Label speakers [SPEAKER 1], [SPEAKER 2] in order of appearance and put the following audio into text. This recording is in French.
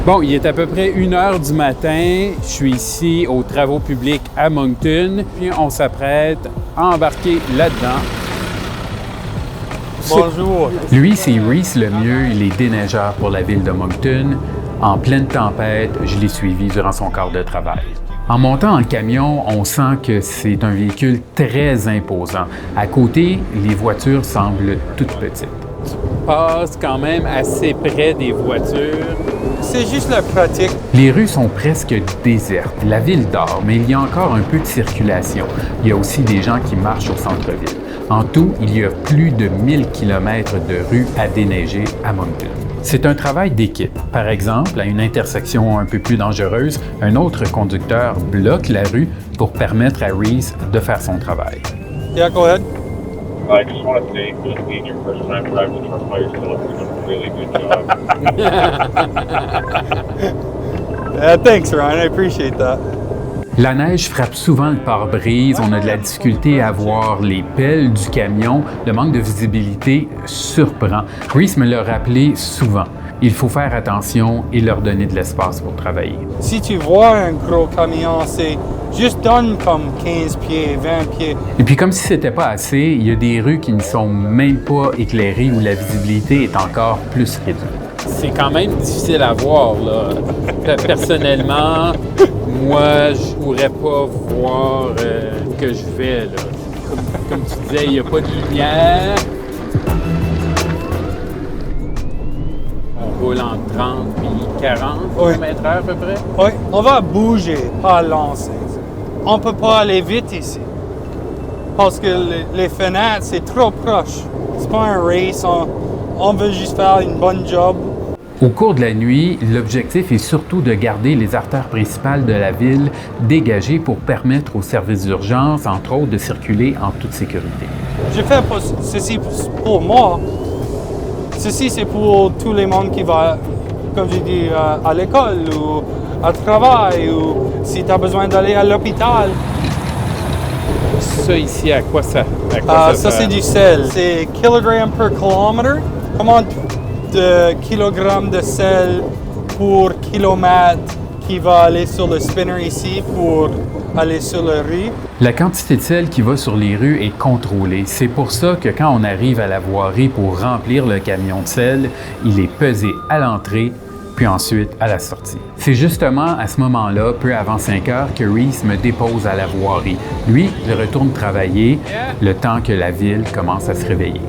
[SPEAKER 1] Bon, il est à peu près 1h du matin. Je suis ici aux travaux publics à Moncton. Puis on s'apprête à embarquer là-dedans.
[SPEAKER 2] Bonjour.
[SPEAKER 1] Lui, c'est Reese Lemieux, il est déneigeur pour la ville de Moncton. En pleine tempête, je l'ai suivi durant son quart de travail. En montant en camion, on sent que c'est un véhicule très imposant. À côté, les voitures semblent toutes petites. Tu passes quand même assez près des voitures.
[SPEAKER 2] C'est juste la pratique.
[SPEAKER 1] Les rues sont presque désertes. La ville dort, mais il y a encore un peu de circulation. Il y a aussi des gens qui marchent au centre-ville. En tout, il y a plus de 1000 km de rues à déneiger à Moncton. C'est un travail d'équipe. Par exemple, à une intersection un peu plus dangereuse, un autre conducteur bloque la rue pour permettre à Reese de faire son travail.
[SPEAKER 2] Yeah, go ahead.
[SPEAKER 3] I just want to say, being your first time driving the truck by yourself, you're doing a really good job.
[SPEAKER 2] Thanks, Ryan. I appreciate that.
[SPEAKER 1] La neige frappe souvent le pare-brise, on a de la difficulté à voir les pelles du camion, le manque de visibilité surprend. Reese me l'a rappelé souvent. Il faut faire attention et leur donner de l'espace pour travailler.
[SPEAKER 2] Si tu vois un gros camion, c'est juste donne comme 15 pieds, 20 pieds.
[SPEAKER 1] Et puis comme si c'était pas assez, il y a des rues qui ne sont même pas éclairées où la visibilité est encore plus réduite. C'est quand même difficile à voir, là. Personnellement, moi, je pourrais pas voir que je vais, là. Comme tu disais, il n'y a pas de lumière. On roule entre 30 et 40 km/h à peu près.
[SPEAKER 2] Oui, on va bouger, pas lancer. On peut pas aller vite ici. Parce que les fenêtres, c'est trop proche. C'est pas un race, on veut juste faire une bonne job.
[SPEAKER 1] Au cours de la nuit, l'objectif est surtout de garder les artères principales de la ville dégagées pour permettre aux services d'urgence, entre autres, de circuler en toute sécurité.
[SPEAKER 2] Je fais pas ceci pour moi. Ceci, c'est pour tous les monde qui va, comme je dis, à l'école ou à travail ou si tu as besoin d'aller à l'hôpital.
[SPEAKER 1] Ça ici, à quoi ça
[SPEAKER 2] Ça, c'est du sel. C'est kilogramme per kilomètre. Comment de kilogrammes de sel pour kilomètre qui va aller sur le spinner ici pour aller sur la rue.
[SPEAKER 1] La quantité de sel qui va sur les rues est contrôlée. C'est pour ça que quand on arrive à la voirie pour remplir le camion de sel, il est pesé à l'entrée puis ensuite à la sortie. C'est justement à ce moment-là, peu avant 5 heures, que Reese me dépose à la voirie. Lui, il retourne travailler le temps que la ville commence à se réveiller.